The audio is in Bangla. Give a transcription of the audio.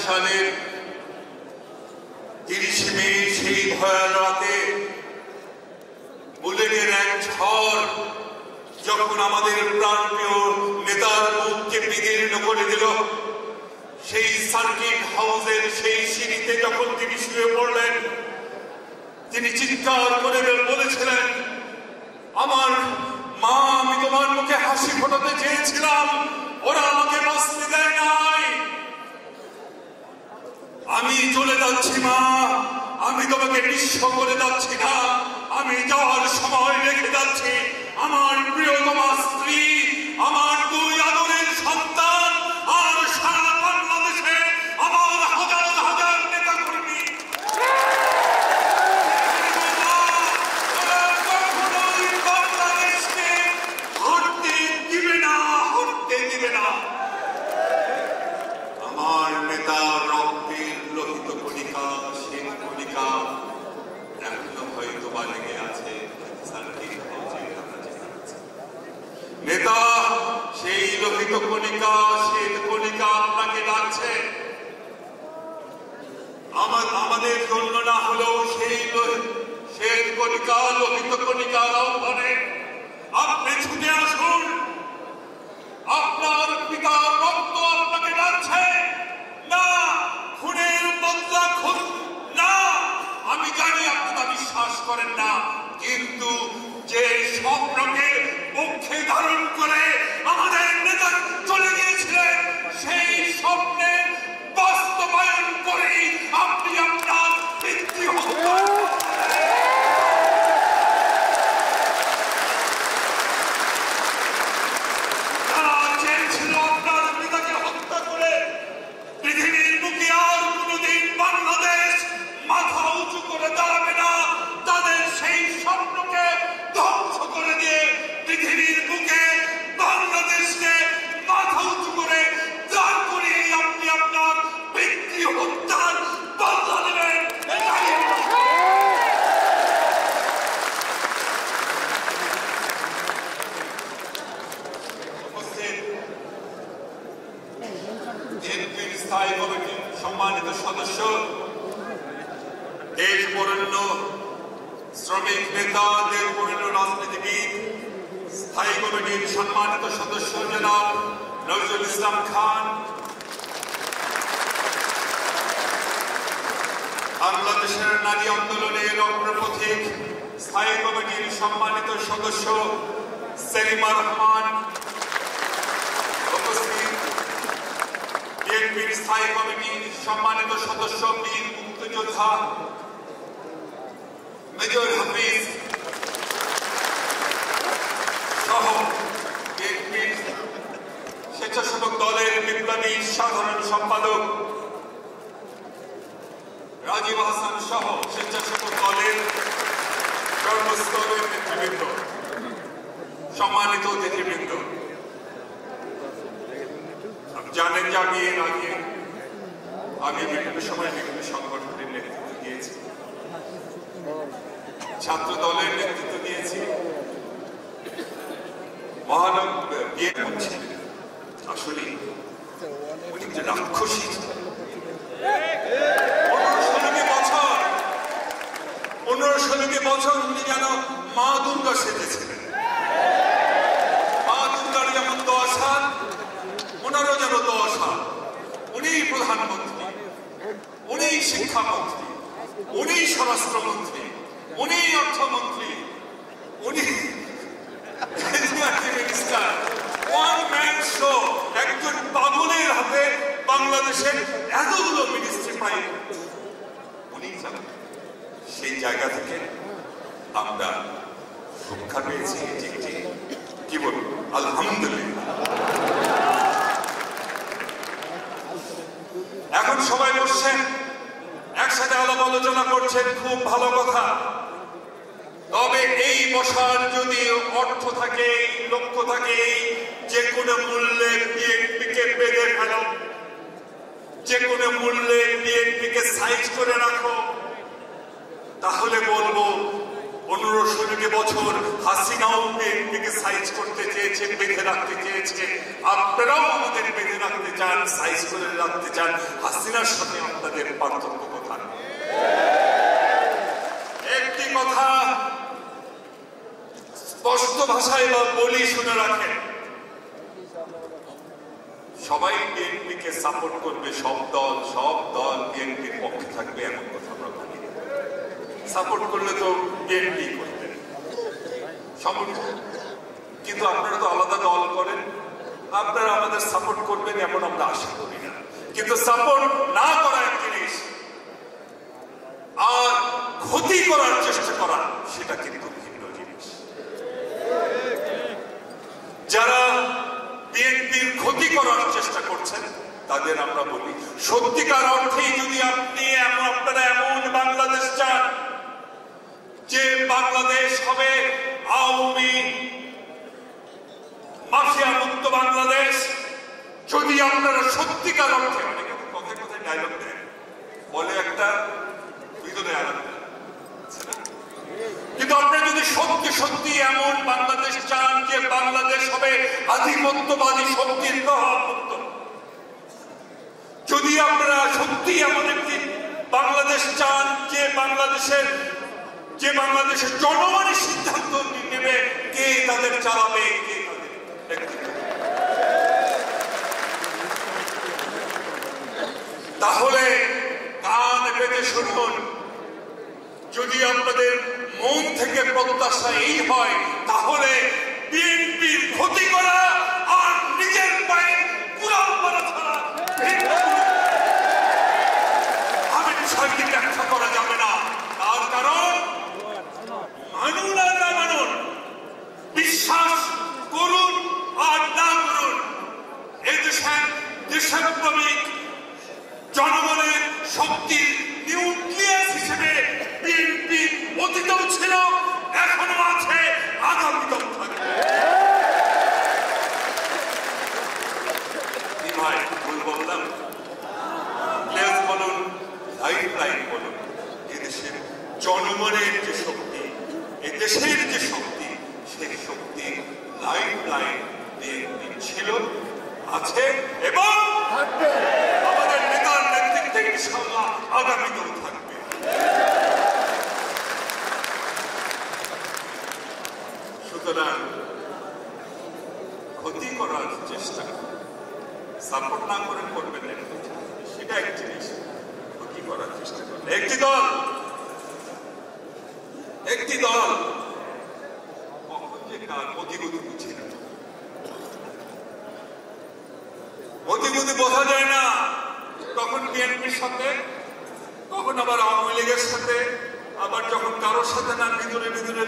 সালের 30 মে সেই ভয়াল রাতে বুলেটের এক ঝড় যখন আমাদের প্রাণপ্রিয় নেতার বুককে বিদীর্ণ করে দিল, সেই সার্কিট হাউসের সেই সিঁড়িতে যখন তিনি শুয়ে পড়লেন, তিনি চিৎকার করে বলেছিলেন, আমার মা, আমি তোমার মুখে হাসি ফোটাতে চেয়েছিলাম, ওরা আমাকে বাঁচতে দেয় নাই। আমি চলে যাচ্ছি মা, আমি তোমাকে নিঃস্ব করে যাচ্ছি না, আমি যাওয়ার সময় রেখে যাচ্ছি আমার প্রিয়তমা স্ত্রী, আমার 2 আদরের সন্তান, আর সারা বাংলাদেশে আমার হাজার হাজার নেতা কর্মী। কখনোই বাংলাদেশকে হটতে দিবে না, হটতে দিবে না। আমার নেতার রক্তের লোহিত কণিকা, শ্বেত কণিকা এখনো হয়তো বা লেগে আছে নেতা। সেই লোহিত কণিকা, শ্বেত কণিকা আপনাকে ডাকছে। আমাদের জন্য না হলেও সেই শ্বেত কণিকা, লোহিত কণিকার আহ্বানে আপনি ছুটে আসুন। আপনার পিতার রক্ত আপনাকে ডাকছে। না, খুনের বদলা খুন না। আমি জানি আপনি তা বিশ্বাস করেন না, কিন্তু যে স্বপ্নকে মুখে ধারণ করে আমাদের নেতা চলে গিয়েছিলেন, সেই স্বপ্নের বাস্তবায়ন করেই আপনি আপনার পিতৃ হত্যা। স্থায়ী কমিটির সম্মানিত সদস্য, দেশ বরেণ্য শ্রমিক নেতা, দেশ বরেণ্য রাজনীতিবিদ, স্থায়ী কমিটির সম্মানিত সদস্য জনাব নজরুল ইসলাম খান, বাংলাদেশের নারী আন্দোলনের অগ্রপথিক স্থায়ী কমিটির সম্মানিত সদস্য সেলিমা রহমান, বিএনপির স্থায়ী কমিটির সম্মানিত সদস্য বীর মুক্তিযোদ্ধা মেজর হাফিজ সহ বিএনপির স্বেচ্ছাসেবক দলের বিপ্লবী সাধারণ সম্পাদক রাজীব হাসান সহ স্বেচ্ছাসেবক দলের সর্বস্তরের নেতৃবৃন্দ, সম্মানিত অতিথিবৃন্দ, জানেন যে আমি এর আগে বিভিন্ন সময় বিভিন্ন সংগঠনের নেতৃত্ব দিয়েছি, ছাত্র দলের নেতৃত্ব দিয়েছি, মহানব বিয়ে করছি। আসলে উনি যে রাক্ষসী, 15-16 বছর উনি যেন মা দুর্গা সেজেছিলেন। মা দুর্গার যেমন 10 হাত, ওনারও যেন 10 হাত। উনি প্রধানমন্ত্রী, উনি শিক্ষামন্ত্রী, উনি স্বরাষ্ট্রমন্ত্রী, উনি অর্থমন্ত্রী, উনি মিনিস্টার। One man show. একজন পাগলের হাতে বাংলাদেশের এতগুলো মিনিস্ট্রি পাই উনি জানেন। সেই জায়গা থেকে আমরা শিক্ষা পেয়েছি, কি বলবো, আলহামদুলিল্লাহ। এখন সবাই বসছেন, একসাথে আলাপ আলোচনা করছেন, খুব ভালো কথা। তবে এই বসার যদি অর্থ থাকে, লক্ষ্য থাকে, যে কোনো মূল্যে বিএনপিকে বেঁধে ফেলো, যে কোনো মূল্যে বিএনপিকে সাইজ করে রাখো, তাহলে বলবো 15-16 বছর হাসিনাও বিএনপিকে সাইজ করতে চেয়েছে, বেঁধে রাখতে চেয়েছে। আপনারাও আমাদের বেঁধে রাখতে চান, সাইজ করে রাখতে চান। হাসিনার সাথে আপনাদের পার্থক্য কোথায়? একটি কথা স্পষ্ট ভাষায় বলি, শুনে রাখেন, সবাই বিএনপিকে সাপোর্ট করবে, সব দল বিএনপির পক্ষে থাকবে এমন কথা আমরা ভাবি। সাপোর্ট করলে তো বিএনপি করবেন, কিন্তু আপনারা তো আলাদা দল করেন, আপনারা আমাদের সাপোর্ট করবেন এমন আমরা আশা করি না। কিন্তু সাপোর্ট না করা এক জিনিস, আর ক্ষতি করার চেষ্টা করা সেটা কিন্তু ভিন্ন জিনিস। যারা বিএনপির ক্ষতি করার চেষ্টা করছেন তাদের আমরা বলি, সত্যিকার অর্থেই যদি আপনারা এমন বাংলাদেশ চান যে বাংলাদেশ হবে আওয়ামী মাফিয়া মুক্ত বাংলাদেশ, যদি আপনারা সত্যিকার অর্থে, অনেকে কথায় কথায় ডায়লগ দেন, বলে একটা ভিতরে আলাদা, কিন্তু আপনারা যদি সত্যি সত্যি এমন বাংলাদেশ চান যে বাংলাদেশ হবে আধিপত্যবাদী শক্তির প্রভাবমুক্ত, যদি আপনারা সত্যি এমন একটি বাংলাদেশ চান যে বাংলাদেশের জনগণের সিদ্ধান্ত নেবে কে তাদের চালাবে, কে তাদের, তাহলে কান পেতে শুনুন। যদি আপনাদের মন থেকে প্রত্যাশা এই হয়, তাহলে বিএনপির ক্ষতি করা আর নিজের পায়ে কুড়াল মারা ছাড়া আমি বিষয়টি ব্যাখ্যা করা যাবে না। তার কারণ মানুন আর না মানুন, বিশ্বাস করুন আর না করুন, এই দেশপ্রেমিক জনগণের শক্তির নিউক্লিয়াস হিসেবে বিএনপি অতীতেও ছিল, এখনো আছে, আগামীতেও থাকবে। কি ভাই ভুল বললাম? প্লেস বলুন, লাইন বলুন, এদেশের জনগণের যে শক্তি, এদেশের যে শক্তি, সেই শক্তি লাইন বিএনপি ছিল, আছে এবং আমাদের নেতার নেতৃত্বে ইনশাআল্লাহ আগামীতেও থাকবে। সুতরাং ক্ষতি করার চেষ্টা, সাপোর্ট না করে করবেন না, সেটা এক জিনিস। ক্ষতি করার চেষ্টা করবেন একটি দল কখন যে কার অধিগতি বুঝি না, অধিগতি বোঝা যায় না, তখন বিএনপির সাথে, কখন আবার আওয়ামী লীগের সাথে, আবার যখন কারোর সাথে না ভিতরে ভিতরে